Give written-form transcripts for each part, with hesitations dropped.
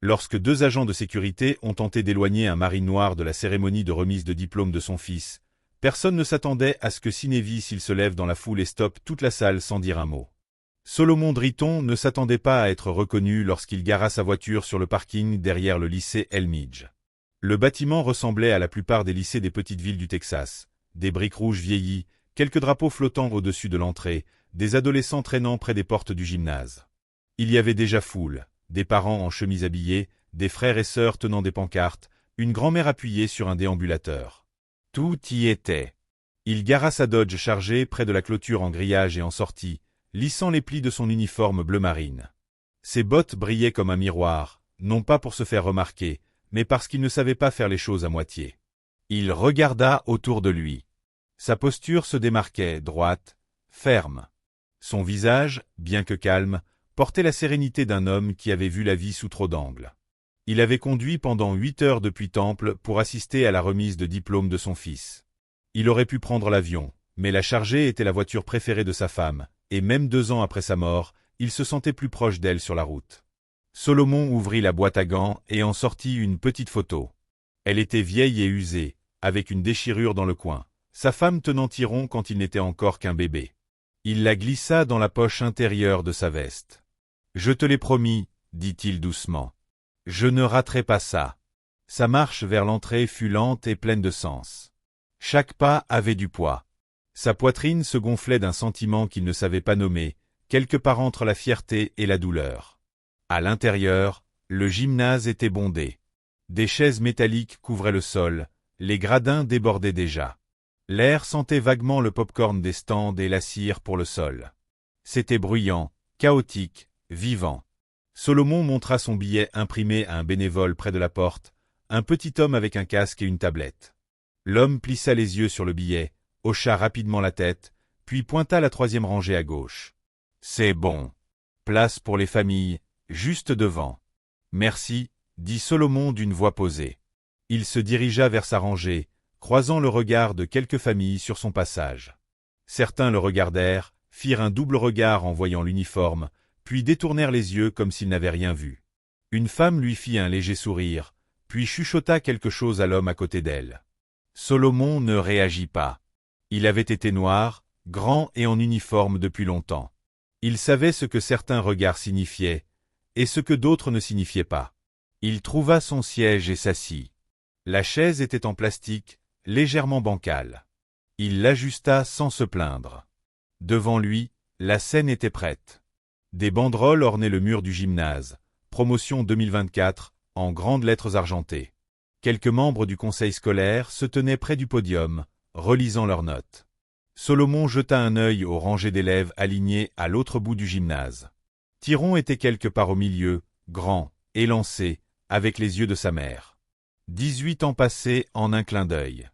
Lorsque deux agents de sécurité ont tenté d'éloigner un marine noir de la cérémonie de remise de diplôme de son fils, personne ne s'attendait à ce que Cinévis il se lève dans la foule et stoppe toute la salle sans dire un mot. Solomon Driton ne s'attendait pas à être reconnu lorsqu'il gara sa voiture sur le parking derrière le lycée Elmidge. Le bâtiment ressemblait à la plupart des lycées des petites villes du Texas. Des briques rouges vieillies, quelques drapeaux flottant au-dessus de l'entrée, des adolescents traînant près des portes du gymnase. Il y avait déjà foule, des parents en chemise habillée, des frères et sœurs tenant des pancartes, une grand-mère appuyée sur un déambulateur. Tout y était. Il gara sa Dodge chargée près de la clôture en grillage et en sortit, lissant les plis de son uniforme bleu marine. Ses bottes brillaient comme un miroir, non pas pour se faire remarquer, mais parce qu'il ne savait pas faire les choses à moitié. Il regarda autour de lui. Sa posture se démarquait, droite, ferme. Son visage, bien que calme, portait la sérénité d'un homme qui avait vu la vie sous trop d'angles. Il avait conduit pendant 8 heures depuis Temple pour assister à la remise de diplôme de son fils. Il aurait pu prendre l'avion, mais la Charger était la voiture préférée de sa femme, et même 2 ans après sa mort, il se sentait plus proche d'elle sur la route. Solomon ouvrit la boîte à gants et en sortit une petite photo. Elle était vieille et usée, avec une déchirure dans le coin, sa femme tenant Tyrone quand il n'était encore qu'un bébé. Il la glissa dans la poche intérieure de sa veste. « Je te l'ai promis, » dit-il doucement. « Je ne raterai pas ça. » Sa marche vers l'entrée fut lente et pleine de sens. Chaque pas avait du poids. Sa poitrine se gonflait d'un sentiment qu'il ne savait pas nommer, quelque part entre la fierté et la douleur. À l'intérieur, le gymnase était bondé. Des chaises métalliques couvraient le sol, les gradins débordaient déjà. L'air sentait vaguement le pop-corn des stands et la cire pour le sol. C'était bruyant, chaotique, vivant. Solomon montra son billet imprimé à un bénévole près de la porte, un petit homme avec un casque et une tablette. L'homme plissa les yeux sur le billet, hocha rapidement la tête, puis pointa la 3e rangée à gauche. « C'est bon. Place pour les familles, juste devant. »« Merci, » dit Solomon d'une voix posée. Il se dirigea vers sa rangée, croisant le regard de quelques familles sur son passage. Certains le regardèrent, firent un double regard en voyant l'uniforme, puis détournèrent les yeux comme s'ils n'avaient rien vu. Une femme lui fit un léger sourire, puis chuchota quelque chose à l'homme à côté d'elle. Solomon ne réagit pas. Il avait été noir, grand et en uniforme depuis longtemps. Il savait ce que certains regards signifiaient, et ce que d'autres ne signifiaient pas. Il trouva son siège et s'assit. La chaise était en plastique, légèrement bancale. Il l'ajusta sans se plaindre. Devant lui, la scène était prête. Des banderoles ornaient le mur du gymnase, promotion 2024, en grandes lettres argentées. Quelques membres du conseil scolaire se tenaient près du podium, relisant leurs notes. Solomon jeta un œil aux rangées d'élèves alignés à l'autre bout du gymnase. Tyrone était quelque part au milieu, grand, élancé, avec les yeux de sa mère. 18 ans passés en un clin d'œil.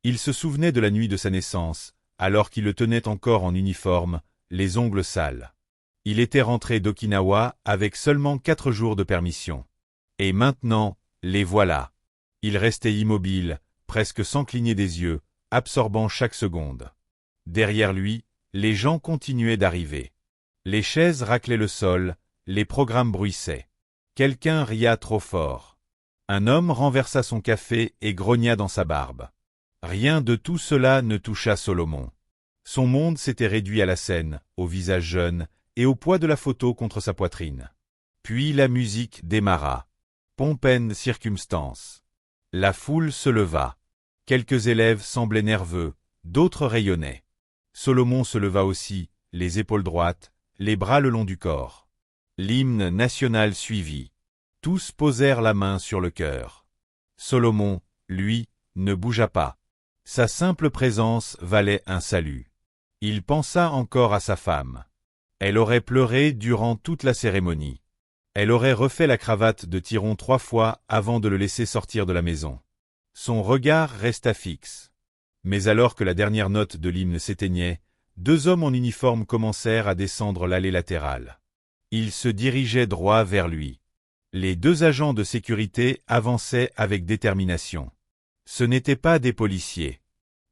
Il se souvenait de la nuit de sa naissance, alors qu'il le tenait encore en uniforme, les ongles sales. Il était rentré d'Okinawa avec seulement 4 jours de permission. Et maintenant, les voilà. Il restait immobile, presque sans cligner des yeux, absorbant chaque seconde. Derrière lui, les gens continuaient d'arriver. Les chaises raclaient le sol, les programmes bruissaient. Quelqu'un ria trop fort. Un homme renversa son café et grogna dans sa barbe. Rien de tout cela ne toucha Solomon. Son monde s'était réduit à la scène, au visage jeune, et au poids de la photo contre sa poitrine. Puis la musique démarra. Pompe and circumstance. La foule se leva. Quelques élèves semblaient nerveux, d'autres rayonnaient. Solomon se leva aussi, les épaules droites, les bras le long du corps. L'hymne national suivit. Tous posèrent la main sur le cœur. Solomon, lui, ne bougea pas. Sa simple présence valait un salut. Il pensa encore à sa femme. Elle aurait pleuré durant toute la cérémonie. Elle aurait refait la cravate de Tyrone 3 fois avant de le laisser sortir de la maison. Son regard resta fixe. Mais alors que la dernière note de l'hymne s'éteignait, 2 hommes en uniforme commencèrent à descendre l'allée latérale. Ils se dirigeaient droit vers lui. Les 2 agents de sécurité avançaient avec détermination. Ce n'étaient pas des policiers.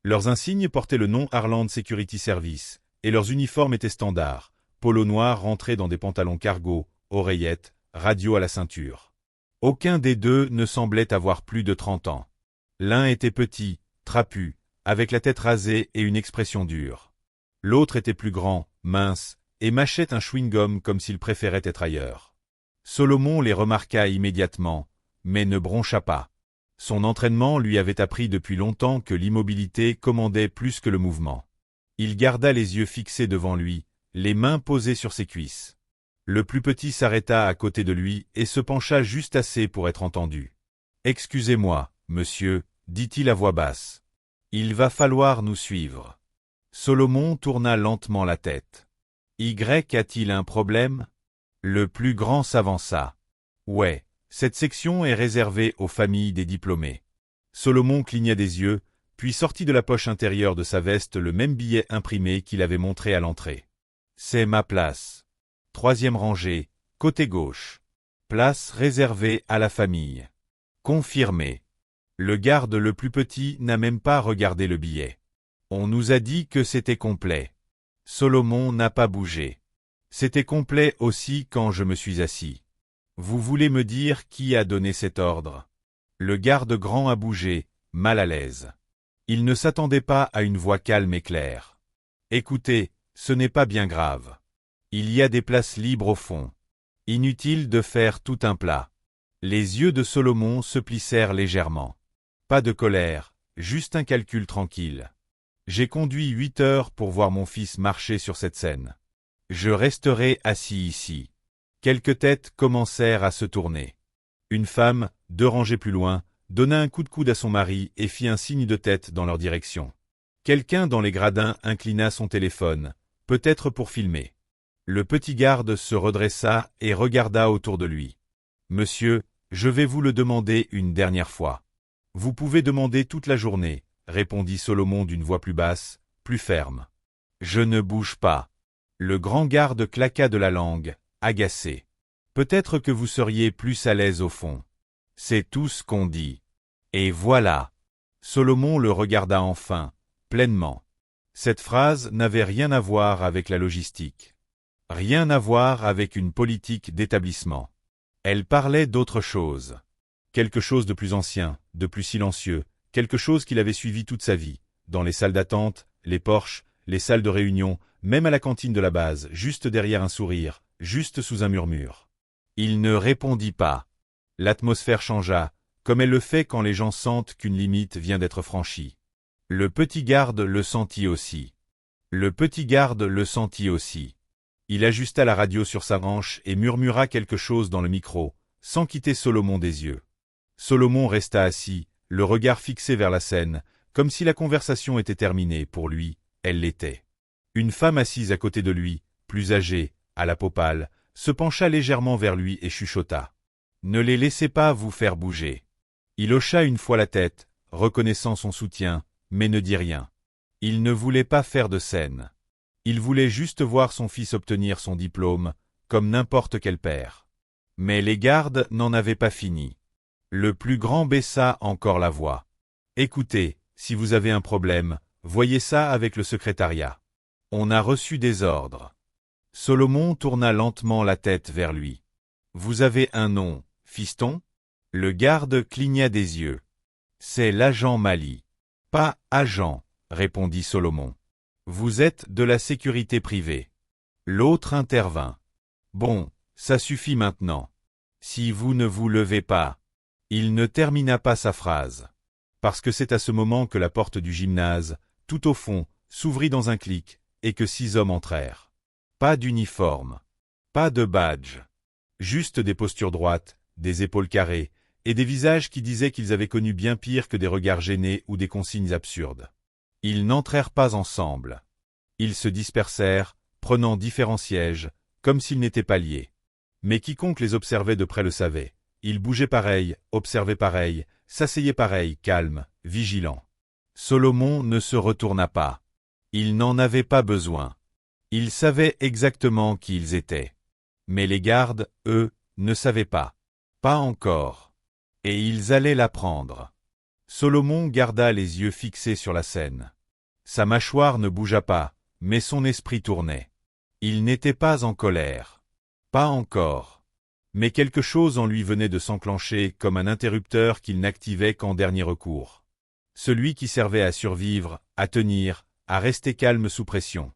Leurs insignes portaient le nom Harland Security Service, et leurs uniformes étaient standards, polo noir rentré dans des pantalons cargo, oreillettes, radio à la ceinture. Aucun des deux ne semblait avoir plus de 30 ans. L'un était petit, trapu, avec la tête rasée et une expression dure. L'autre était plus grand, mince, et mâchait un chewing-gum comme s'il préférait être ailleurs. Solomon les remarqua immédiatement, mais ne broncha pas. Son entraînement lui avait appris depuis longtemps que l'immobilité commandait plus que le mouvement. Il garda les yeux fixés devant lui, les mains posées sur ses cuisses. Le plus petit s'arrêta à côté de lui et se pencha juste assez pour être entendu. « Excusez-moi, monsieur, dit-il à voix basse. Il va falloir nous suivre. » Solomon tourna lentement la tête. « Y a-t-il un problème ?» Le plus grand s'avança. « Ouais, cette section est réservée aux familles des diplômés. » Solomon cligna des yeux, puis sortit de la poche intérieure de sa veste le même billet imprimé qu'il avait montré à l'entrée. « C'est ma place. 3e rangée, côté gauche. Place réservée à la famille. » Confirmé. Le garde le plus petit n'a même pas regardé le billet. On nous a dit que c'était complet. Solomon n'a pas bougé. C'était complet aussi quand je me suis assis. Vous voulez me dire qui a donné cet ordre? Le garde grand a bougé, mal à l'aise. Il ne s'attendait pas à une voix calme et claire. Écoutez, ce n'est pas bien grave. Il y a des places libres au fond. Inutile de faire tout un plat. Les yeux de Solomon se plissèrent légèrement. Pas de colère, juste un calcul tranquille. J'ai conduit 8 heures pour voir mon fils marcher sur cette scène. Je resterai assis ici. Quelques têtes commencèrent à se tourner. Une femme, 2 rangées plus loin, donna un coup de coude à son mari et fit un signe de tête dans leur direction. Quelqu'un dans les gradins inclina son téléphone, peut-être pour filmer. Le petit garde se redressa et regarda autour de lui. « Monsieur, je vais vous le demander une dernière fois. »« Vous pouvez demander toute la journée, » répondit Solomon d'une voix plus basse, plus ferme. « Je ne bouge pas. » Le grand garde claqua de la langue, agacé. « Peut-être que vous seriez plus à l'aise au fond. » C'est tout ce qu'on dit. Et voilà. Solomon le regarda enfin, pleinement. Cette phrase n'avait rien à voir avec la logistique. Rien à voir avec une politique d'établissement. Elle parlait d'autre chose. Quelque chose de plus ancien, de plus silencieux, quelque chose qu'il avait suivi toute sa vie, dans les salles d'attente, les porches, les salles de réunion, même à la cantine de la base, juste derrière un sourire, juste sous un murmure. Il ne répondit pas. L'atmosphère changea, comme elle le fait quand les gens sentent qu'une limite vient d'être franchie. Le petit garde le sentit aussi. Le petit garde le sentit aussi. Il ajusta la radio sur sa hanche et murmura quelque chose dans le micro, sans quitter Solomon des yeux. Solomon resta assis, le regard fixé vers la scène, comme si la conversation était terminée. Pour lui, elle l'était. Une femme assise à côté de lui, plus âgée, à la peau pâle, se pencha légèrement vers lui et chuchota. « Ne les laissez pas vous faire bouger. » Il hocha une fois la tête, reconnaissant son soutien, mais ne dit rien. Il ne voulait pas faire de scène. Il voulait juste voir son fils obtenir son diplôme, comme n'importe quel père. Mais les gardes n'en avaient pas fini. Le plus grand baissa encore la voix. « Écoutez, si vous avez un problème, voyez ça avec le secrétariat. On a reçu des ordres. » Solomon tourna lentement la tête vers lui. « Vous avez un nom, fiston ?» Le garde cligna des yeux. « C'est l'agent Mali. »« Pas agent, » répondit Solomon. « Vous êtes de la sécurité privée. » L'autre intervint. « Bon, ça suffit maintenant. Si vous ne vous levez pas. » Il ne termina pas sa phrase. Parce que c'est à ce moment que la porte du gymnase, tout au fond, s'ouvrit dans un clic, et que 6 hommes entrèrent. Pas d'uniforme. Pas de badge. Juste des postures droites, des épaules carrées, et des visages qui disaient qu'ils avaient connu bien pire que des regards gênés ou des consignes absurdes. Ils n'entrèrent pas ensemble. Ils se dispersèrent, prenant différents sièges, comme s'ils n'étaient pas liés. Mais quiconque les observait de près le savait. Ils bougeaient pareil, observaient pareil, s'asseyaient pareil, calmes, vigilants. Solomon ne se retourna pas. Il n'en avait pas besoin. Il savait exactement qui ils étaient. Mais les gardes, eux, ne savaient pas. Pas encore. Et ils allaient l'apprendre. Solomon garda les yeux fixés sur la scène. Sa mâchoire ne bougea pas, mais son esprit tournait. Il n'était pas en colère. Pas encore. Mais quelque chose en lui venait de s'enclencher comme un interrupteur qu'il n'activait qu'en dernier recours. Celui qui servait à survivre, à tenir, à rester calme sous pression.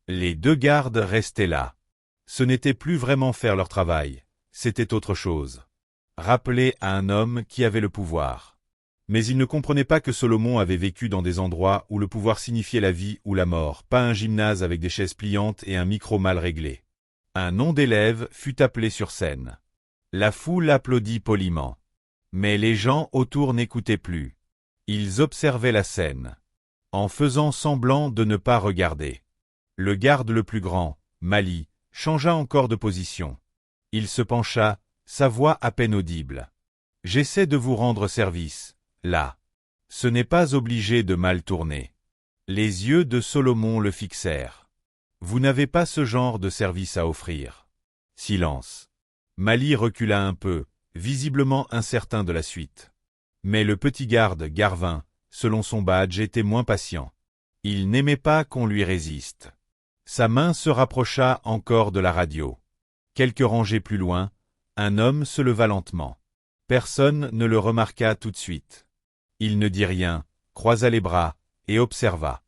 Les deux gardes restaient là. Ce n'était plus vraiment faire leur travail, c'était autre chose. Rappeler à un homme qui avait le pouvoir. Mais il ne comprenait pas que Solomon avait vécu dans des endroits où le pouvoir signifiait la vie ou la mort, pas un gymnase avec des chaises pliantes et un micro mal réglé. Un nom d'élève fut appelé sur scène. La foule applaudit poliment. Mais les gens autour n'écoutaient plus. Ils observaient la scène, en faisant semblant de ne pas regarder. Le garde le plus grand, Mali, changea encore de position. Il se pencha, sa voix à peine audible. « J'essaie de vous rendre service, là. Ce n'est pas obligé de mal tourner. » Les yeux de Solomon le fixèrent. « Vous n'avez pas ce genre de service à offrir. » Silence. Mali recula un peu, visiblement incertain de la suite. Mais le petit garde, Garvin, selon son badge, était moins patient. Il n'aimait pas qu'on lui résiste. Sa main se rapprocha encore de la radio. Quelques rangées plus loin, un homme se leva lentement. Personne ne le remarqua tout de suite. Il ne dit rien, croisa les bras, et observa.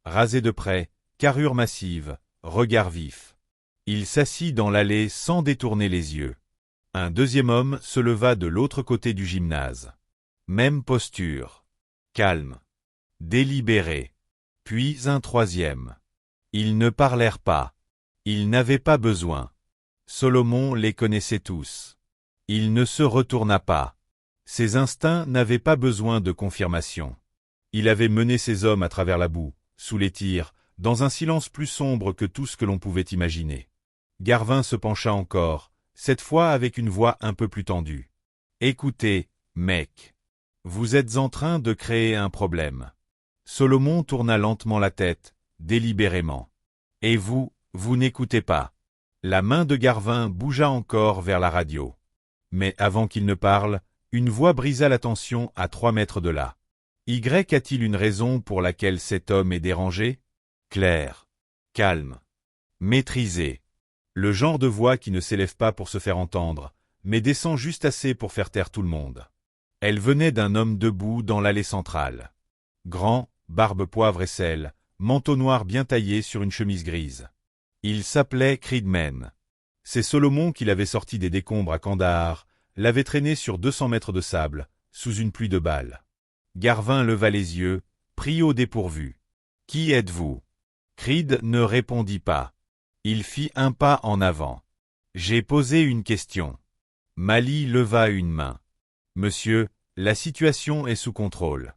Rasé de près, carrure massive, regard vif. Il s'assit dans l'allée sans détourner les yeux. Un deuxième homme se leva de l'autre côté du gymnase. Même posture. Calme. Délibéré. Puis un troisième. Ils ne parlèrent pas. Ils n'avaient pas besoin. Solomon les connaissait tous. Il ne se retourna pas. Ses instincts n'avaient pas besoin de confirmation. Il avait mené ses hommes à travers la boue, sous les tirs, dans un silence plus sombre que tout ce que l'on pouvait imaginer. Garvin se pencha encore, cette fois avec une voix un peu plus tendue. « Écoutez, mec. Vous êtes en train de créer un problème. » Solomon tourna lentement la tête, délibérément. « Et vous n'écoutez pas. » La main de Garvin bougea encore vers la radio. Mais avant qu'il ne parle, une voix brisa la tension à 3 mètres de là. « Y a-t-il une raison pour laquelle cet homme est dérangé ?» Clair. Calme. Maîtrisé. Le genre de voix qui ne s'élève pas pour se faire entendre, mais descend juste assez pour faire taire tout le monde. Elle venait d'un homme debout dans l'allée centrale. Grand, barbe poivre et sel, manteau noir bien taillé sur une chemise grise. Il s'appelait Creedman. C'est Solomon qui l'avait sorti des décombres à Kandahar, l'avait traîné sur 200 mètres de sable, sous une pluie de balles. Garvin leva les yeux, pris au dépourvu. « Qui êtes-vous » Creed ne répondit pas. Il fit un pas en avant. « J'ai posé une question. » Mali leva une main. « Monsieur, la situation est sous contrôle. »«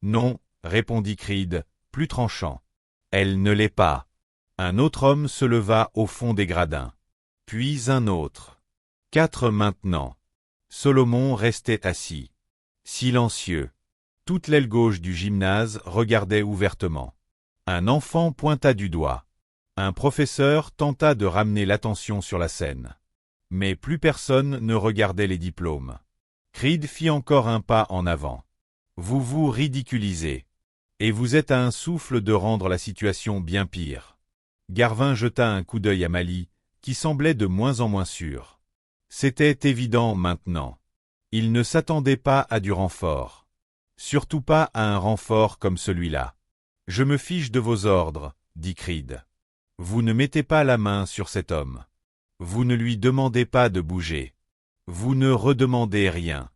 Non, » répondit Creed, plus tranchant. « Elle ne l'est pas. » Un autre homme se leva au fond des gradins. Puis un autre. 4 maintenant. Solomon restait assis. Silencieux. Toute l'aile gauche du gymnase regardait ouvertement. Un enfant pointa du doigt. Un professeur tenta de ramener l'attention sur la scène. Mais plus personne ne regardait les diplômes. Creed fit encore un pas en avant. Vous vous ridiculisez. Et vous êtes à un souffle de rendre la situation bien pire. Garvin jeta un coup d'œil à Mali, qui semblait de moins en moins sûr. C'était évident maintenant. Il ne s'attendait pas à du renfort. Surtout pas à un renfort comme celui-là. « Je me fiche de vos ordres, » dit Creed. « Vous ne mettez pas la main sur cet homme. Vous ne lui demandez pas de bouger. Vous ne redemandez rien. »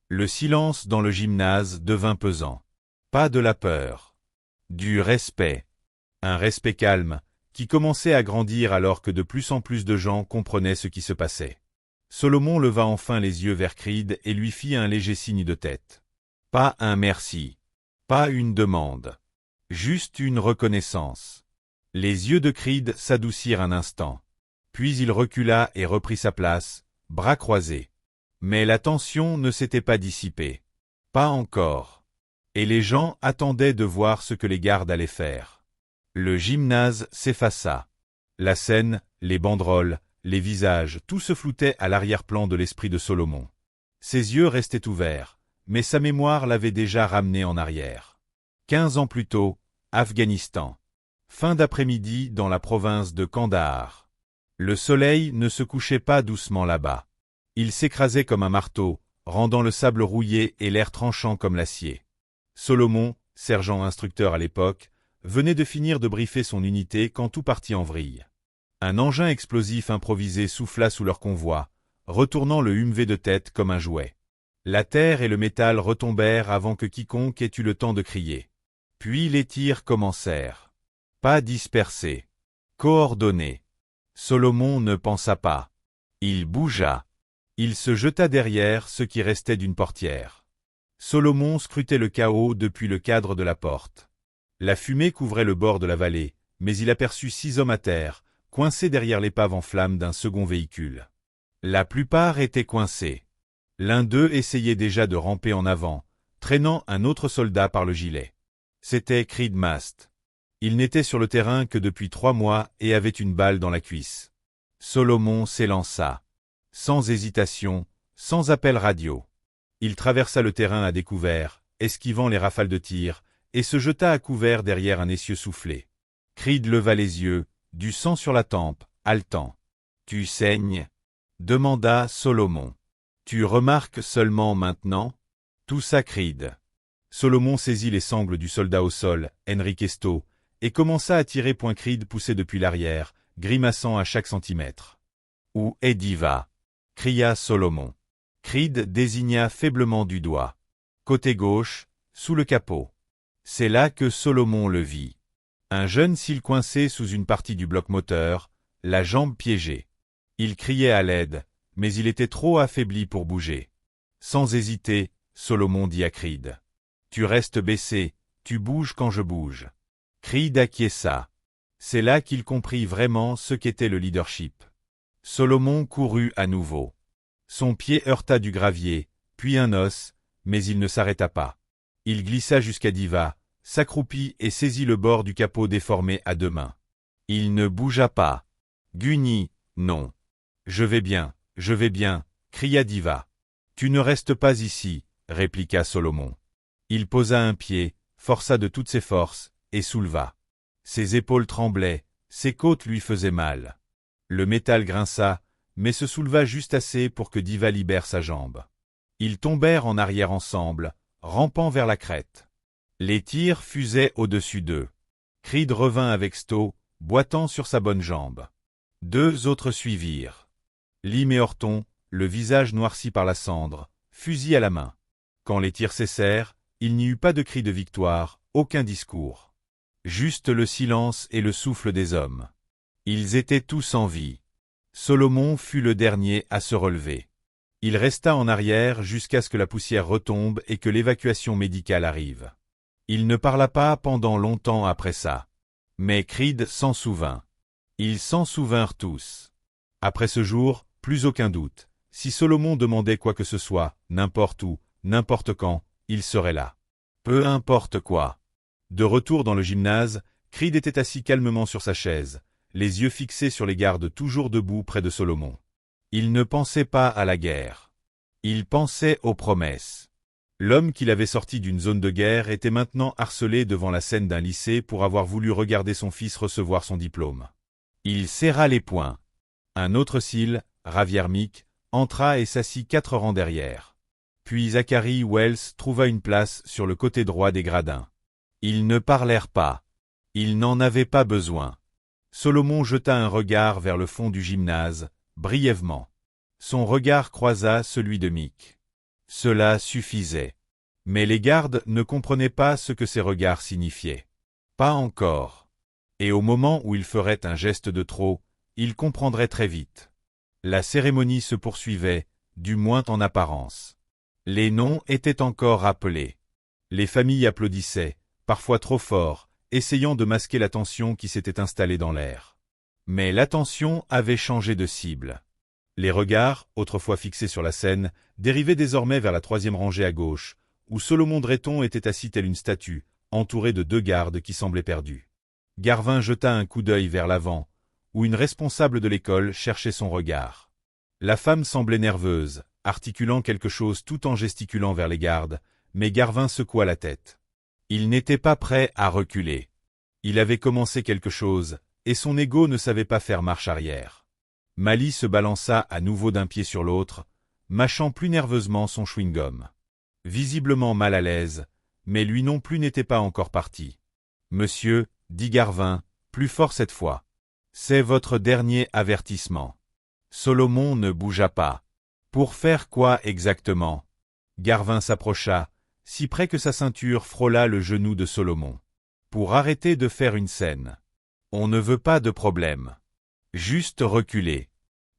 Le silence dans le gymnase devint pesant. Pas de la peur. Du respect. Un respect calme, qui commençait à grandir alors que de plus en plus de gens comprenaient ce qui se passait. Solomon leva enfin les yeux vers Creed et lui fit un léger signe de tête. Pas un merci. Pas une demande. Juste une reconnaissance. Les yeux de Creed s'adoucirent un instant. Puis il recula et reprit sa place, bras croisés. Mais la tension ne s'était pas dissipée. Pas encore. Et les gens attendaient de voir ce que les gardes allaient faire. Le gymnase s'effaça. La scène, les banderoles, les visages, tout se floutait à l'arrière-plan de l'esprit de Solomon. Ses yeux restaient ouverts, mais sa mémoire l'avait déjà ramené en arrière. 15 ans plus tôt, Afghanistan. Fin d'après-midi dans la province de Kandahar. Le soleil ne se couchait pas doucement là-bas. Il s'écrasait comme un marteau, rendant le sable rouillé et l'air tranchant comme l'acier. Solomon, sergent instructeur à l'époque, venait de finir de briefer son unité quand tout partit en vrille. Un engin explosif improvisé souffla sous leur convoi, retournant le Humvee de tête comme un jouet. La terre et le métal retombèrent avant que quiconque ait eu le temps de crier. Puis les tirs commencèrent. Pas dispersés. Coordonnés. Solomon ne pensa pas. Il bougea. Il se jeta derrière ce qui restait d'une portière. Solomon scrutait le chaos depuis le cadre de la porte. La fumée couvrait le bord de la vallée, mais il aperçut 6 hommes à terre, coincés derrière l'épave en flammes d'un second véhicule. La plupart étaient coincés. L'un d'eux essayait déjà de ramper en avant, traînant un autre soldat par le gilet. C'était Creed Mast. Il n'était sur le terrain que depuis 3 mois et avait une balle dans la cuisse. Solomon s'élança. Sans hésitation, sans appel radio. Il traversa le terrain à découvert, esquivant les rafales de tir, et se jeta à couvert derrière un essieu soufflé. Creed leva les yeux, du sang sur la tempe, haletant. « Tu saignes ?» demanda Solomon. « Tu remarques seulement maintenant ?» toussa Creed. Solomon saisit les sangles du soldat au sol, Henry Esto, et commença à tirer point Creed poussé depuis l'arrière, grimaçant à chaque centimètre. « Où est Diva ?» cria Solomon. Creed désigna faiblement du doigt. Côté gauche, sous le capot. C'est là que Solomon le vit. Un jeune cil coincé sous une partie du bloc moteur, la jambe piégée. Il criait à l'aide, mais il était trop affaibli pour bouger. Sans hésiter, Solomon dit à Creed. « Tu restes baissé, tu bouges quand je bouge. » Creed acquiesça. C'est là qu'il comprit vraiment ce qu'était le leadership. Solomon courut à nouveau. Son pied heurta du gravier, puis un os, mais il ne s'arrêta pas. Il glissa jusqu'à Diva, s'accroupit et saisit le bord du capot déformé à 2 mains. Il ne bougea pas. Gunny, non. Je vais bien, cria Diva. Tu ne restes pas ici, répliqua Solomon. Il posa un pied, força de toutes ses forces, et souleva. Ses épaules tremblaient, ses côtes lui faisaient mal. Le métal grinça, mais se souleva juste assez pour que Diva libère sa jambe. Ils tombèrent en arrière ensemble, rampant vers la crête. Les tirs fusaient au-dessus d'eux. Creed revint avec Sto, boitant sur sa bonne jambe. 2 autres suivirent. Lim et Horton, le visage noirci par la cendre, fusil à la main. Quand les tirs cessèrent, il n'y eut pas de cri de victoire, aucun discours. Juste le silence et le souffle des hommes. Ils étaient tous en vie. Solomon fut le dernier à se relever. Il resta en arrière jusqu'à ce que la poussière retombe et que l'évacuation médicale arrive. Il ne parla pas pendant longtemps après ça. Mais Creed s'en souvint. Ils s'en souvinrent tous. Après ce jour, plus aucun doute. Si Solomon demandait quoi que ce soit, n'importe où, n'importe quand, il serait là. Peu importe quoi. De retour dans le gymnase, Creed était assis calmement sur sa chaise, les yeux fixés sur les gardes toujours debout près de Solomon. Il ne pensait pas à la guerre. Il pensait aux promesses. L'homme qu'il avait sorti d'une zone de guerre était maintenant harcelé devant la scène d'un lycée pour avoir voulu regarder son fils recevoir son diplôme. Il serra les poings. Un autre cil, Raviermic, entra et s'assit 4 rangs derrière. Puis Zachary Wells trouva une place sur le côté droit des gradins. Ils ne parlèrent pas. Ils n'en avaient pas besoin. Solomon jeta un regard vers le fond du gymnase, brièvement. Son regard croisa celui de Mick. Cela suffisait. Mais les gardes ne comprenaient pas ce que ces regards signifiaient. Pas encore. Et au moment où il ferait un geste de trop, ils comprendraient très vite. La cérémonie se poursuivait, du moins en apparence. Les noms étaient encore rappelés. Les familles applaudissaient, parfois trop fort, essayant de masquer la tension qui s'était installée dans l'air. Mais l'attention avait changé de cible. Les regards, autrefois fixés sur la scène, dérivaient désormais vers la 3e rangée à gauche, où Solomon Dretton était assis tel une statue, entouré de 2 gardes qui semblaient perdus. Garvin jeta un coup d'œil vers l'avant, où une responsable de l'école cherchait son regard. La femme semblait nerveuse, articulant quelque chose tout en gesticulant vers les gardes, mais Garvin secoua la tête. Il n'était pas prêt à reculer. Il avait commencé quelque chose, et son ego ne savait pas faire marche arrière. Mali se balança à nouveau d'un pied sur l'autre, mâchant plus nerveusement son chewing-gum. Visiblement mal à l'aise, mais lui non plus n'était pas encore parti. « Monsieur, dit Garvin, plus fort cette fois. C'est votre dernier avertissement. » Solomon ne bougea pas. « Pour faire quoi exactement ?» Garvin s'approcha, si près que sa ceinture frôla le genou de Solomon. « Pour arrêter de faire une scène. On ne veut pas de problème. Juste reculer. »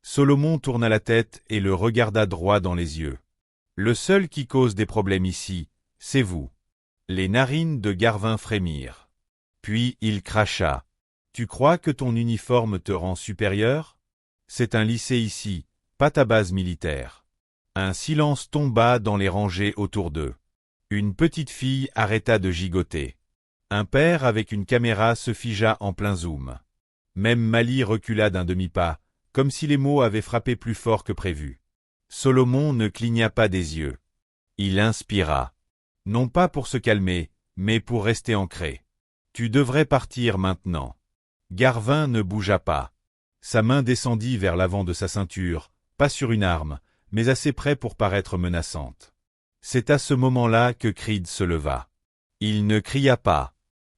Solomon tourna la tête et le regarda droit dans les yeux. « Le seul qui cause des problèmes ici, c'est vous. » Les narines de Garvin frémirent. Puis il cracha. « Tu crois que ton uniforme te rend supérieur? C'est un lycée ici, pas ta base militaire. » Un silence tomba dans les rangées autour d'eux. Une petite fille arrêta de gigoter. Un père avec une caméra se figea en plein zoom. Même Mali recula d'un demi-pas, comme si les mots avaient frappé plus fort que prévu. Solomon ne cligna pas des yeux. Il inspira. Non pas pour se calmer, mais pour rester ancré. « Tu devrais partir maintenant. » Garvin ne bougea pas. Sa main descendit vers l'avant de sa ceinture, pas sur une arme, mais assez près pour paraître menaçante. C'est à ce moment-là que Creed se leva. Il ne cria pas.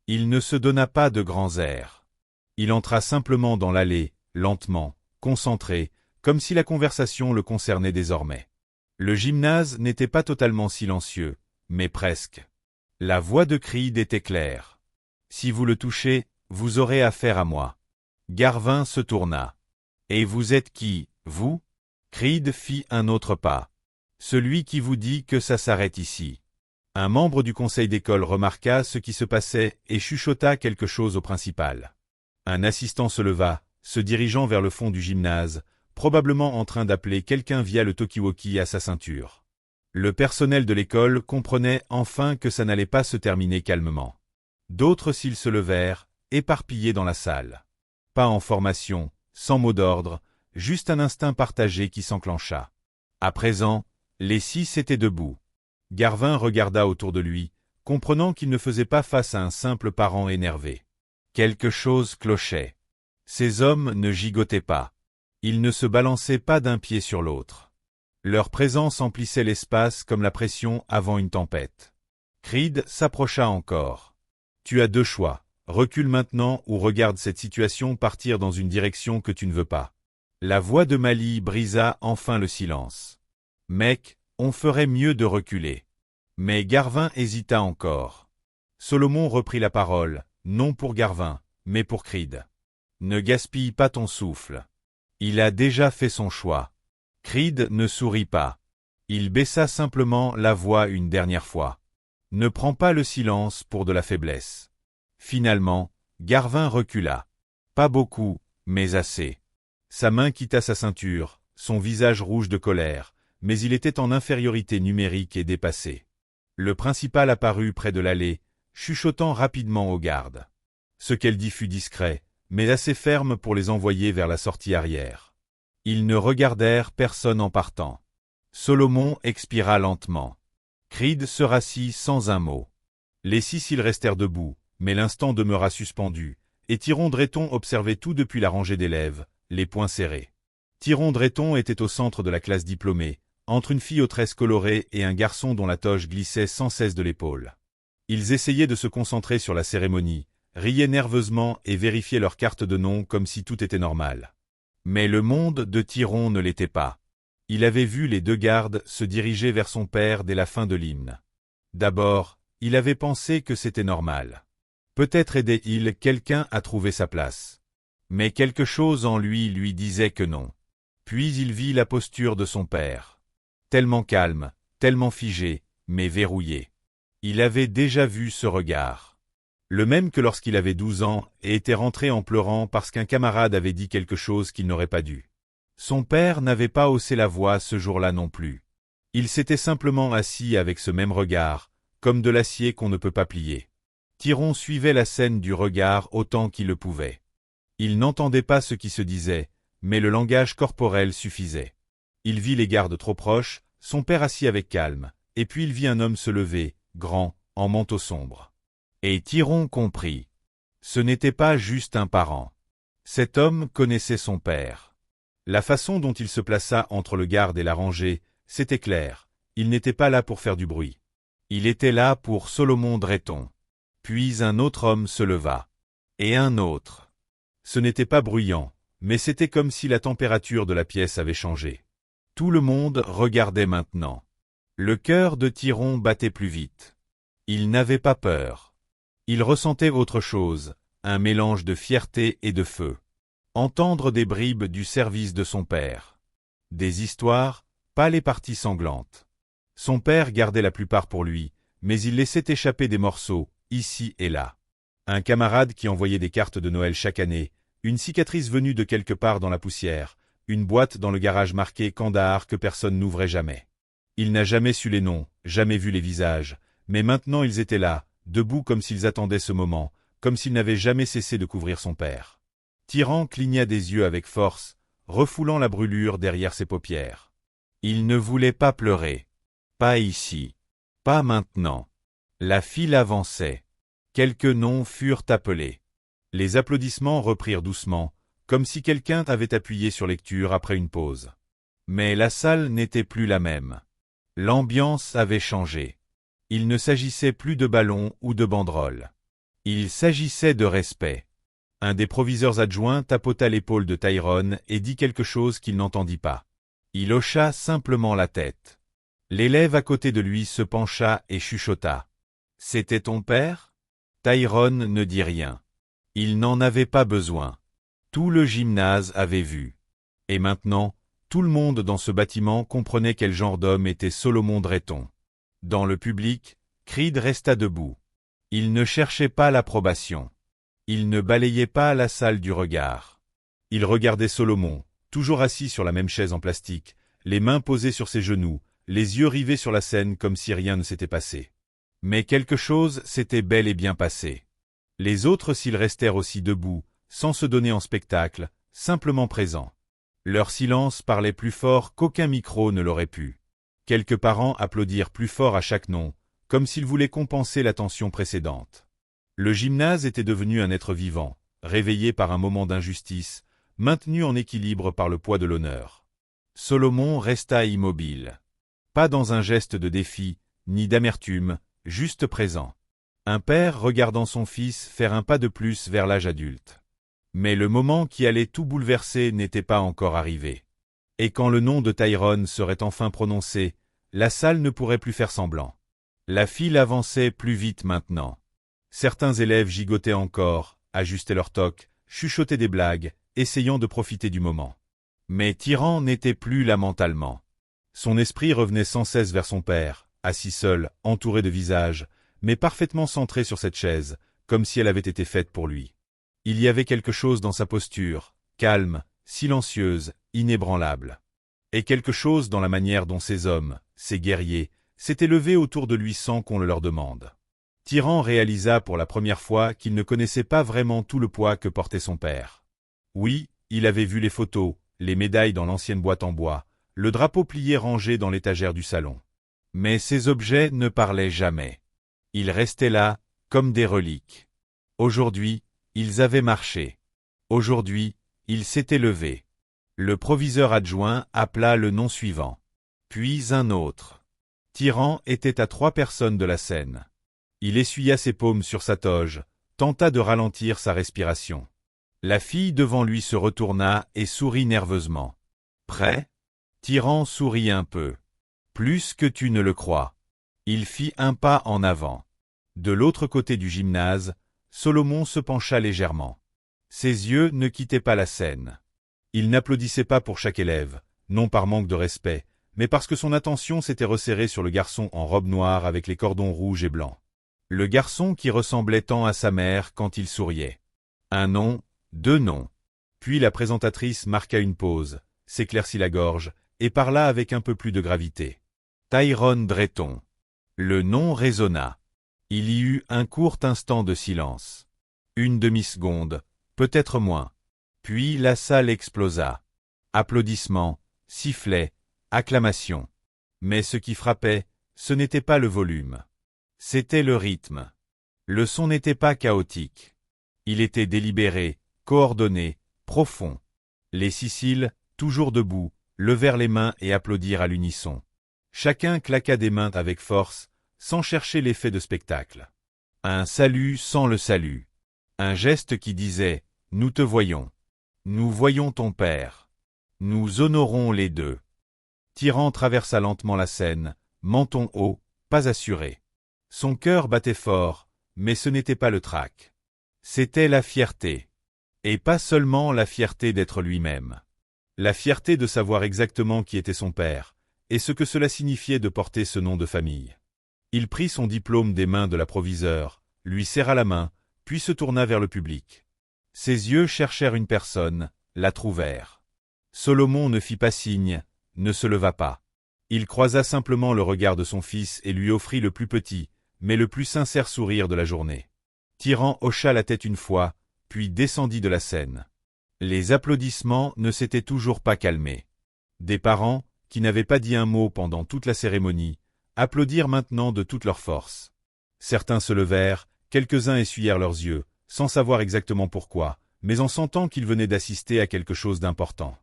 Il ne se donna pas de grands airs. Il entra simplement dans l'allée, lentement, concentré, comme si la conversation le concernait désormais. Le gymnase n'était pas totalement silencieux, mais presque. La voix de Creed était claire. « Si vous le touchez, vous aurez affaire à moi. » Garvin se tourna. « Et vous êtes qui, vous ?» Creed fit un autre pas. « Celui qui vous dit que ça s'arrête ici. » Un membre du conseil d'école remarqua ce qui se passait et chuchota quelque chose au principal. Un assistant se leva, se dirigeant vers le fond du gymnase, probablement en train d'appeler quelqu'un via le talkie-walkie à sa ceinture. Le personnel de l'école comprenait enfin que ça n'allait pas se terminer calmement. D'autres cils se levèrent, éparpillés dans la salle. Pas en formation, sans mot d'ordre, juste un instinct partagé qui s'enclencha. À présent, les 6 étaient debout. Garvin regarda autour de lui, comprenant qu'il ne faisait pas face à un simple parent énervé. Quelque chose clochait. Ces hommes ne gigotaient pas. Ils ne se balançaient pas d'un pied sur l'autre. Leur présence emplissait l'espace comme la pression avant une tempête. Creed s'approcha encore. « Tu as 2 choix. Recule maintenant ou regarde cette situation partir dans une direction que tu ne veux pas. » La voix de Mali brisa enfin le silence. « Mec, on ferait mieux de reculer. » Mais Garvin hésita encore. Solomon reprit la parole, non pour Garvin, mais pour Creed. « Ne gaspille pas ton souffle. Il a déjà fait son choix. » Creed ne sourit pas. Il baissa simplement la voix une dernière fois. « Ne prends pas le silence pour de la faiblesse. » Finalement, Garvin recula. Pas beaucoup, mais assez. Sa main quitta sa ceinture, son visage rouge de colère, mais il était en infériorité numérique et dépassé. Le principal apparut près de l'allée, chuchotant rapidement aux gardes. Ce qu'elle dit fut discret, mais assez ferme pour les envoyer vers la sortie arrière. Ils ne regardèrent personne en partant. Solomon expira lentement. Creed se rassit sans un mot. Les 6 ils restèrent debout, mais l'instant demeura suspendu, et Tyron Dretton observait tout depuis la rangée d'élèves, les poings serrés. Tyron Dretton était au centre de la classe diplômée, entre une fille aux tresses colorées et un garçon dont la toge glissait sans cesse de l'épaule. Ils essayaient de se concentrer sur la cérémonie, riaient nerveusement et vérifiaient leurs cartes de nom comme si tout était normal. Mais le monde de Tyron ne l'était pas. Il avait vu les 2 gardes se diriger vers son père dès la fin de l'hymne. D'abord, il avait pensé que c'était normal. Peut-être aidait-il quelqu'un à trouver sa place. Mais quelque chose en lui disait que non. Puis il vit la posture de son père. Tellement calme, tellement figé, mais verrouillé. Il avait déjà vu ce regard. Le même que lorsqu'il avait 12 ans et était rentré en pleurant parce qu'un camarade avait dit quelque chose qu'il n'aurait pas dû. Son père n'avait pas haussé la voix ce jour-là non plus. Il s'était simplement assis avec ce même regard, comme de l'acier qu'on ne peut pas plier. Tyron suivait la scène du regard autant qu'il le pouvait. Il n'entendait pas ce qui se disait, mais le langage corporel suffisait. Il vit les gardes trop proches, son père assis avec calme, et puis il vit un homme se lever, grand, en manteau sombre. Et Tyron comprit. Ce n'était pas juste un parent. Cet homme connaissait son père. La façon dont il se plaça entre le garde et la rangée c'était clair, il n'était pas là pour faire du bruit. Il était là pour Solomon Drayton. Puis un autre homme se leva. Et un autre. Ce n'était pas bruyant, mais c'était comme si la température de la pièce avait changé. Tout le monde regardait maintenant. Le cœur de Tyron battait plus vite. Il n'avait pas peur. Il ressentait autre chose, un mélange de fierté et de feu. Entendre des bribes du service de son père. Des histoires, pas les parties sanglantes. Son père gardait la plupart pour lui, mais il laissait échapper des morceaux, ici et là. Un camarade qui envoyait des cartes de Noël chaque année, une cicatrice venue de quelque part dans la poussière, une boîte dans le garage marquée Kandahar que personne n'ouvrait jamais. Il n'a jamais su les noms, jamais vu les visages, mais maintenant ils étaient là, debout comme s'ils attendaient ce moment, comme s'ils n'avaient jamais cessé de couvrir son père. Tyran cligna des yeux avec force, refoulant la brûlure derrière ses paupières. Il ne voulait pas pleurer. Pas ici. Pas maintenant. La file avançait. Quelques noms furent appelés. Les applaudissements reprirent doucement, comme si quelqu'un avait appuyé sur lecture après une pause. Mais la salle n'était plus la même. L'ambiance avait changé. Il ne s'agissait plus de ballons ou de banderoles. Il s'agissait de respect. Un des proviseurs adjoints tapota l'épaule de Tyron et dit quelque chose qu'il n'entendit pas. Il hocha simplement la tête. L'élève à côté de lui se pencha et chuchota. « C'était ton père » Tyron ne dit rien. Il n'en avait pas besoin. Tout le gymnase avait vu. Et maintenant, tout le monde dans ce bâtiment comprenait quel genre d'homme était Solomon Drayton. Dans le public, Creed resta debout. Il ne cherchait pas l'approbation. Il ne balayait pas la salle du regard. Il regardait Solomon, toujours assis sur la même chaise en plastique, les mains posées sur ses genoux, les yeux rivés sur la scène comme si rien ne s'était passé. Mais quelque chose s'était bel et bien passé. Les autres s'ils restèrent aussi debout, sans se donner en spectacle, simplement présents. Leur silence parlait plus fort qu'aucun micro ne l'aurait pu. Quelques parents applaudirent plus fort à chaque nom, comme s'ils voulaient compenser la tension précédente. Le gymnase était devenu un être vivant, réveillé par un moment d'injustice, maintenu en équilibre par le poids de l'honneur. Solomon resta immobile. Pas dans un geste de défi, ni d'amertume, juste présent. Un père regardant son fils faire un pas de plus vers l'âge adulte. Mais le moment qui allait tout bouleverser n'était pas encore arrivé. Et quand le nom de Tyron serait enfin prononcé, la salle ne pourrait plus faire semblant. La file avançait plus vite maintenant. Certains élèves gigotaient encore, ajustaient leur toque, chuchotaient des blagues, essayant de profiter du moment. Mais Tyran n'était plus là mentalement. Son esprit revenait sans cesse vers son père, assis seul, entouré de visages, mais parfaitement centré sur cette chaise, comme si elle avait été faite pour lui. Il y avait quelque chose dans sa posture, calme, silencieuse, inébranlable. Et quelque chose dans la manière dont ces hommes, ces guerriers, s'étaient levés autour de lui sans qu'on le leur demande. Tyran réalisa pour la première fois qu'il ne connaissait pas vraiment tout le poids que portait son père. Oui, il avait vu les photos, les médailles dans l'ancienne boîte en bois, le drapeau plié rangé dans l'étagère du salon. Mais ces objets ne parlaient jamais. Ils restaient là, comme des reliques. Aujourd'hui, ils avaient marché. Aujourd'hui, ils s'étaient levés. Le proviseur adjoint appela le nom suivant. Puis un autre. Tyran était à 3 personnes de la scène. Il essuya ses paumes sur sa toge, tenta de ralentir sa respiration. La fille devant lui se retourna et sourit nerveusement. « Prêt » Tyran sourit un peu. « Plus que tu ne le crois. » Il fit un pas en avant. De l'autre côté du gymnase, Solomon se pencha légèrement. Ses yeux ne quittaient pas la scène. Il n'applaudissait pas pour chaque élève, non par manque de respect, mais parce que son attention s'était resserrée sur le garçon en robe noire avec les cordons rouges et blancs. Le garçon qui ressemblait tant à sa mère quand il souriait. Un nom, 2 noms. Puis la présentatrice marqua une pause, s'éclaircit la gorge, et parla avec un peu plus de gravité. Tyron Drayton. Le nom résonna. Il y eut un court instant de silence. Une demi-seconde, peut-être moins. Puis la salle explosa. Applaudissements, sifflets, acclamations. Mais ce qui frappait, ce n'était pas le volume. C'était le rythme. Le son n'était pas chaotique. Il était délibéré, coordonné, profond. Les Siciles, toujours debout, levèrent les mains et applaudirent à l'unisson. Chacun claqua des mains avec force, sans chercher l'effet de spectacle. Un salut sans le salut. Un geste qui disait « Nous te voyons. Nous voyons ton père. Nous honorons les deux. » Tyran traversa lentement la scène, menton haut, pas assuré. Son cœur battait fort, mais ce n'était pas le trac. C'était la fierté. Et pas seulement la fierté d'être lui-même. La fierté de savoir exactement qui était son père, et ce que cela signifiait de porter ce nom de famille. Il prit son diplôme des mains de la proviseure, lui serra la main, puis se tourna vers le public. Ses yeux cherchèrent une personne, la trouvèrent. Solomon ne fit pas signe, ne se leva pas. Il croisa simplement le regard de son fils et lui offrit le plus petit, mais le plus sincère sourire de la journée. Tyran hocha la tête une fois, puis descendit de la scène. Les applaudissements ne s'étaient toujours pas calmés. Des parents, qui n'avaient pas dit un mot pendant toute la cérémonie, applaudirent maintenant de toute leur force. Certains se levèrent, quelques-uns essuyèrent leurs yeux, sans savoir exactement pourquoi, mais en sentant qu'ils venaient d'assister à quelque chose d'important.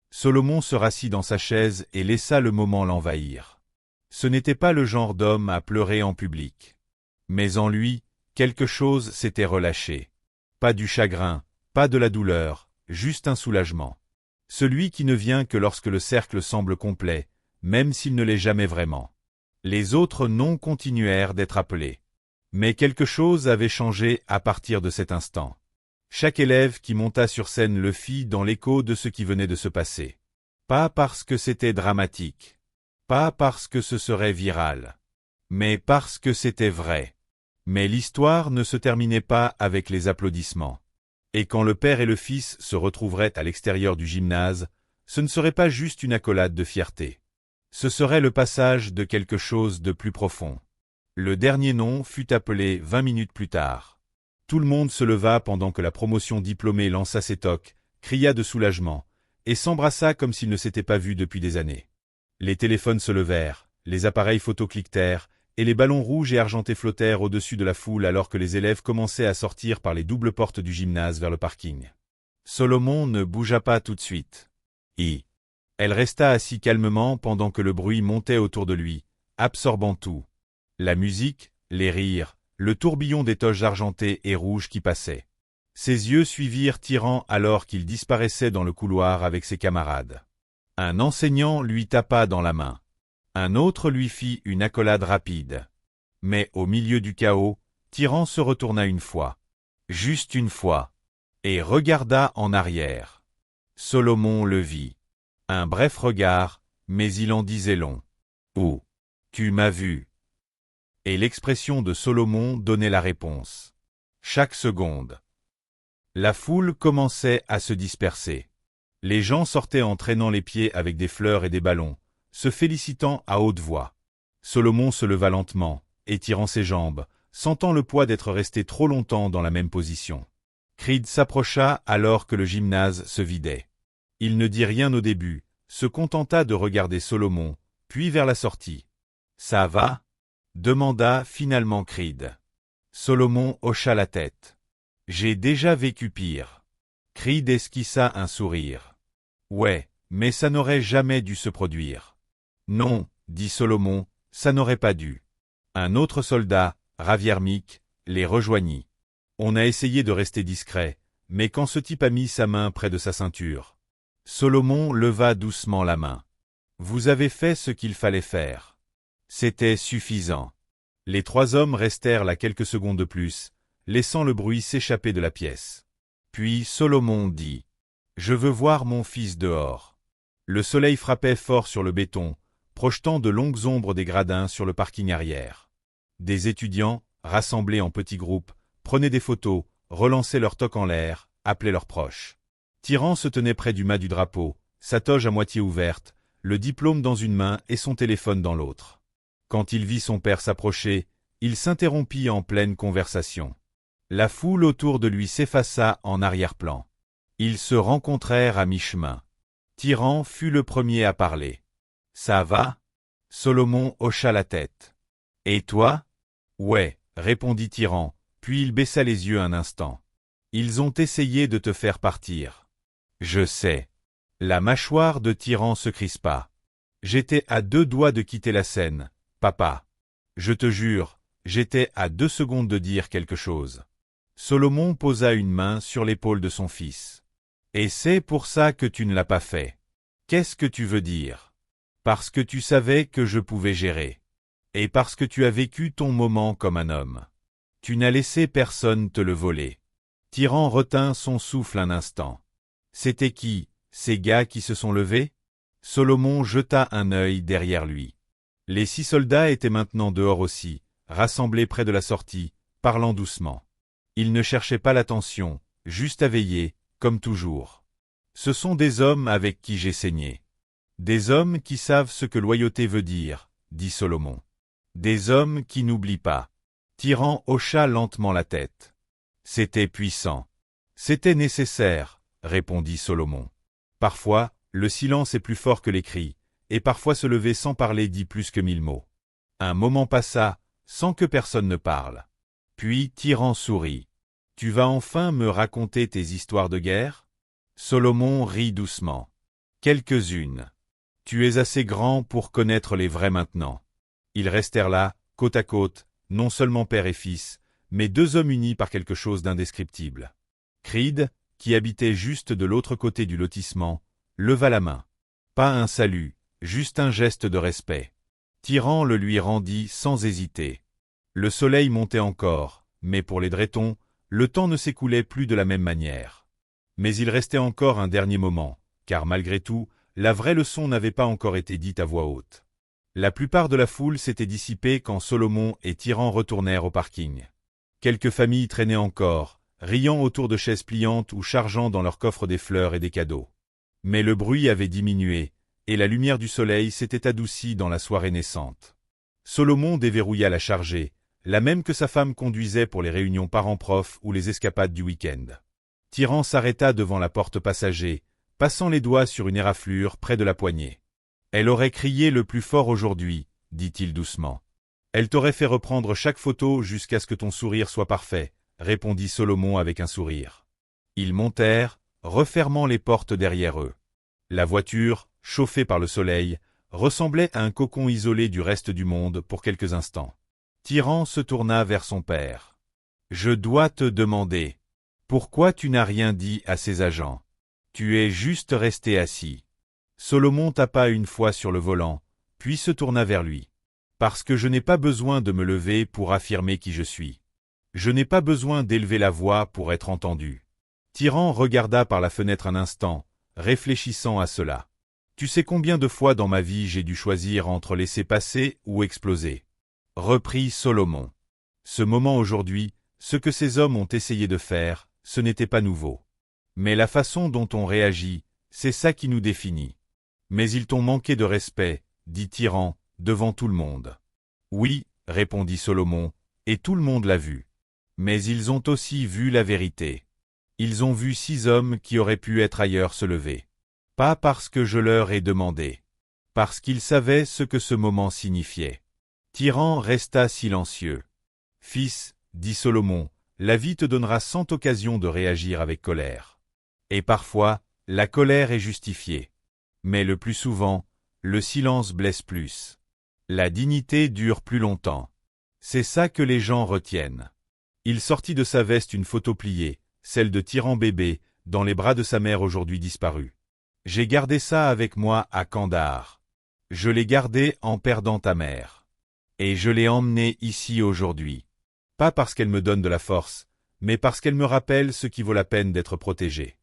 Solomon se rassit dans sa chaise et laissa le moment l'envahir. Ce n'était pas le genre d'homme à pleurer en public. Mais en lui, quelque chose s'était relâché. Pas du chagrin, pas de la douleur, juste un soulagement. Celui qui ne vient que lorsque le cercle semble complet, même s'il ne l'est jamais vraiment. Les autres noms continuèrent d'être appelés. Mais quelque chose avait changé à partir de cet instant. Chaque élève qui monta sur scène le fit dans l'écho de ce qui venait de se passer. Pas parce que c'était dramatique. Pas parce que ce serait viral. Mais parce que c'était vrai. Mais l'histoire ne se terminait pas avec les applaudissements. Et quand le père et le fils se retrouveraient à l'extérieur du gymnase, ce ne serait pas juste une accolade de fierté. Ce serait le passage de quelque chose de plus profond. Le dernier nom fut appelé 20 minutes plus tard. Tout le monde se leva pendant que la promotion diplômée lança ses toques, cria de soulagement, et s'embrassa comme s'ils ne s'étaient pas vus depuis des années. Les téléphones se levèrent, les appareils photo cliquetèrent, et les ballons rouges et argentés flottèrent au-dessus de la foule alors que les élèves commençaient à sortir par les doubles portes du gymnase vers le parking. Solomon ne bougea pas tout de suite. Elle resta assis calmement pendant que le bruit montait autour de lui, absorbant tout. La musique, les rires, le tourbillon des toges argentées et rouges qui passaient. Ses yeux suivirent Tyran alors qu'il disparaissait dans le couloir avec ses camarades. Un enseignant lui tapa dans la main. Un autre lui fit une accolade rapide. Mais au milieu du chaos, Tyran se retourna une fois. Juste une fois. Et regarda en arrière. Solomon le vit. Un bref regard, mais il en disait long. « Où ? Tu m'as vu ?» Et l'expression de Solomon donnait la réponse. Chaque seconde. La foule commençait à se disperser. Les gens sortaient en traînant les pieds avec des fleurs et des ballons, se félicitant à haute voix. Solomon se leva lentement, étirant ses jambes, sentant le poids d'être resté trop longtemps dans la même position. Creed s'approcha alors que le gymnase se vidait. Il ne dit rien au début, se contenta de regarder Solomon, puis vers la sortie. « Ça va ?» demanda finalement Creed. Solomon hocha la tête. « J'ai déjà vécu pire. » Creed esquissa un sourire. « Ouais, mais ça n'aurait jamais dû se produire. » « Non, » dit Solomon, « ça n'aurait pas dû. » Un autre soldat, Raviermik, les rejoignit. On a essayé de rester discret, mais quand ce type a mis sa main près de sa ceinture, Solomon leva doucement la main. « Vous avez fait ce qu'il fallait faire. » C'était suffisant. Les trois hommes restèrent là quelques secondes de plus, laissant le bruit s'échapper de la pièce. Puis Solomon dit « Je veux voir mon fils dehors. » Le soleil frappait fort sur le béton, projetant de longues ombres des gradins sur le parking arrière. Des étudiants, rassemblés en petits groupes, prenaient des photos, relançaient leurs toques en l'air, appelaient leurs proches. Tyran se tenait près du mât du drapeau, sa toge à moitié ouverte, le diplôme dans une main et son téléphone dans l'autre. Quand il vit son père s'approcher, il s'interrompit en pleine conversation. La foule autour de lui s'effaça en arrière-plan. Ils se rencontrèrent à mi-chemin. Tyran fut le premier à parler. « Ça va ?» Solomon hocha la tête. « Et toi ?» ?»« Ouais, » répondit Tyran, puis il baissa les yeux un instant. « Ils ont essayé de te faire partir. »« Je sais. » La mâchoire de Tyran se crispa. J'étais à 2 doigts de quitter la scène, papa. Je te jure, j'étais à 2 secondes de dire quelque chose. Solomon posa une main sur l'épaule de son fils. Et c'est pour ça que tu ne l'as pas fait. Qu'est-ce que tu veux dire? Parce que tu savais que je pouvais gérer. Et parce que tu as vécu ton moment comme un homme. Tu n'as laissé personne te le voler. Tyran retint son souffle un instant. C'était qui, ces gars qui se sont levés? Solomon jeta un œil derrière lui. Les 6 soldats étaient maintenant dehors aussi, rassemblés près de la sortie, parlant doucement. Ils ne cherchaient pas l'attention, juste à veiller, comme toujours. Ce sont des hommes avec qui j'ai saigné. Des hommes qui savent ce que loyauté veut dire, dit Solomon. Des hommes qui n'oublient pas. Tyran hocha lentement la tête. C'était puissant. C'était nécessaire, répondit Solomon. Parfois, le silence est plus fort que les cris, et parfois se lever sans parler dit plus que 1000 mots. Un moment passa, sans que personne ne parle. Puis Tyran sourit. Tu vas enfin me raconter tes histoires de guerre? Solomon rit doucement. Quelques-unes. Tu es assez grand pour connaître les vrais maintenant. Ils restèrent là, côte à côte, non seulement père et fils, mais 2 hommes unis par quelque chose d'indescriptible. Creed, qui habitait juste de l'autre côté du lotissement, leva la main. Pas un salut, juste un geste de respect. Tyran le lui rendit sans hésiter. Le soleil montait encore, mais pour les Dretons, le temps ne s'écoulait plus de la même manière. Mais il restait encore un dernier moment, car malgré tout, la vraie leçon n'avait pas encore été dite à voix haute. La plupart de la foule s'était dissipée quand Solomon et Tyran retournèrent au parking. Quelques familles traînaient encore, riant autour de chaises pliantes ou chargeant dans leurs coffres des fleurs et des cadeaux. Mais le bruit avait diminué, et la lumière du soleil s'était adoucie dans la soirée naissante. Solomon déverrouilla la chargée, la même que sa femme conduisait pour les réunions parents-profs ou les escapades du week-end. Tyran s'arrêta devant la porte passager, passant les doigts sur une éraflure près de la poignée. Elle aurait crié le plus fort aujourd'hui, dit-il doucement. Elle t'aurait fait reprendre chaque photo jusqu'à ce que ton sourire soit parfait, répondit Solomon avec un sourire. Ils montèrent, refermant les portes derrière eux. La voiture, chauffée par le soleil, ressemblait à un cocon isolé du reste du monde pour quelques instants. Tyran se tourna vers son père. « Je dois te demander, pourquoi tu n'as rien dit à ces agents? Tu es juste resté assis. » Solomon tapa une fois sur le volant, puis se tourna vers lui. « Parce que je n'ai pas besoin de me lever pour affirmer qui je suis. Je n'ai pas besoin d'élever la voix pour être entendu. » Tyran regarda par la fenêtre un instant, réfléchissant à cela. « Tu sais combien de fois dans ma vie j'ai dû choisir entre laisser passer ou exploser? » Reprit Solomon. Ce moment aujourd'hui, ce que ces hommes ont essayé de faire, ce n'était pas nouveau. Mais la façon dont on réagit, c'est ça qui nous définit. Mais ils t'ont manqué de respect, dit Tyran, devant tout le monde. Oui, répondit Solomon, et tout le monde l'a vu. Mais ils ont aussi vu la vérité. Ils ont vu 6 hommes qui auraient pu être ailleurs se lever. Pas parce que je leur ai demandé. Parce qu'ils savaient ce que ce moment signifiait. Tyran resta silencieux. Fils, dit Solomon, la vie te donnera 100 occasions de réagir avec colère. Et parfois, la colère est justifiée. Mais le plus souvent, le silence blesse plus. La dignité dure plus longtemps. C'est ça que les gens retiennent. Il sortit de sa veste une photo pliée, celle de Tyran bébé, dans les bras de sa mère aujourd'hui disparue. J'ai gardé ça avec moi à Kandahar. Je l'ai gardé en perdant ta mère. Et je l'ai emmenée ici aujourd'hui. Pas parce qu'elle me donne de la force, mais parce qu'elle me rappelle ce qui vaut la peine d'être protégé.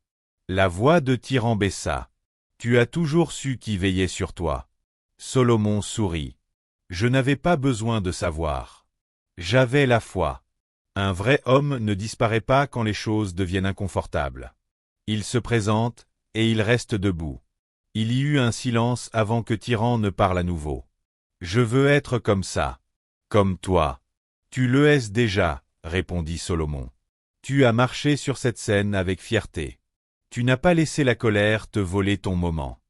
La voix de Tyran baissa. Tu as toujours su qui veillait sur toi. Solomon sourit. Je n'avais pas besoin de savoir. J'avais la foi. Un vrai homme ne disparaît pas quand les choses deviennent inconfortables. Il se présente, et il reste debout. Il y eut un silence avant que Tyran ne parle à nouveau. Je veux être comme ça. Comme toi. Tu le es déjà, répondit Solomon. Tu as marché sur cette scène avec fierté. Tu n'as pas laissé la colère te voler ton moment.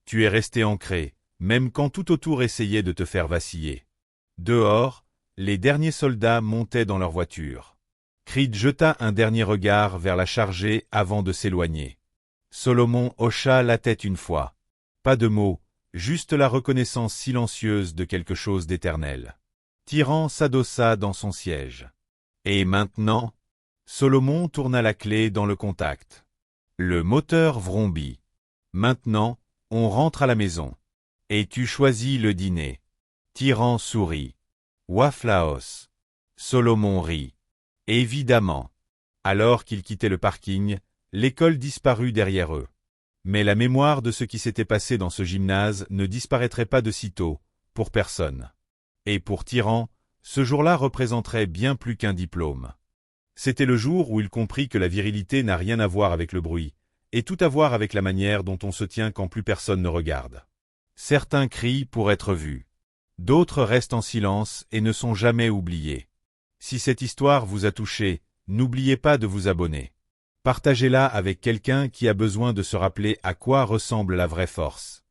Tu es resté ancré, même quand tout autour essayait de te faire vaciller. Dehors, les derniers soldats montaient dans leur voiture. Creed jeta un dernier regard vers la chargée avant de s'éloigner. Solomon hocha la tête une fois. Pas de mots, juste la reconnaissance silencieuse de quelque chose d'éternel. Tyran s'adossa dans son siège. Et maintenant, Solomon tourna la clé dans le contact. Le moteur vrombit. Maintenant, on rentre à la maison. Et tu choisis le dîner. Tyran sourit. Waflaos. Solomon rit. Évidemment. Alors qu'ils quittaient le parking, l'école disparut derrière eux. Mais la mémoire de ce qui s'était passé dans ce gymnase ne disparaîtrait pas de sitôt, pour personne. Et pour Tyran, ce jour-là représenterait bien plus qu'un diplôme. C'était le jour où il comprit que la virilité n'a rien à voir avec le bruit, et tout à voir avec la manière dont on se tient quand plus personne ne regarde. Certains crient pour être vus. D'autres restent en silence et ne sont jamais oubliés. Si cette histoire vous a touché, n'oubliez pas de vous abonner. Partagez-la avec quelqu'un qui a besoin de se rappeler à quoi ressemble la vraie force.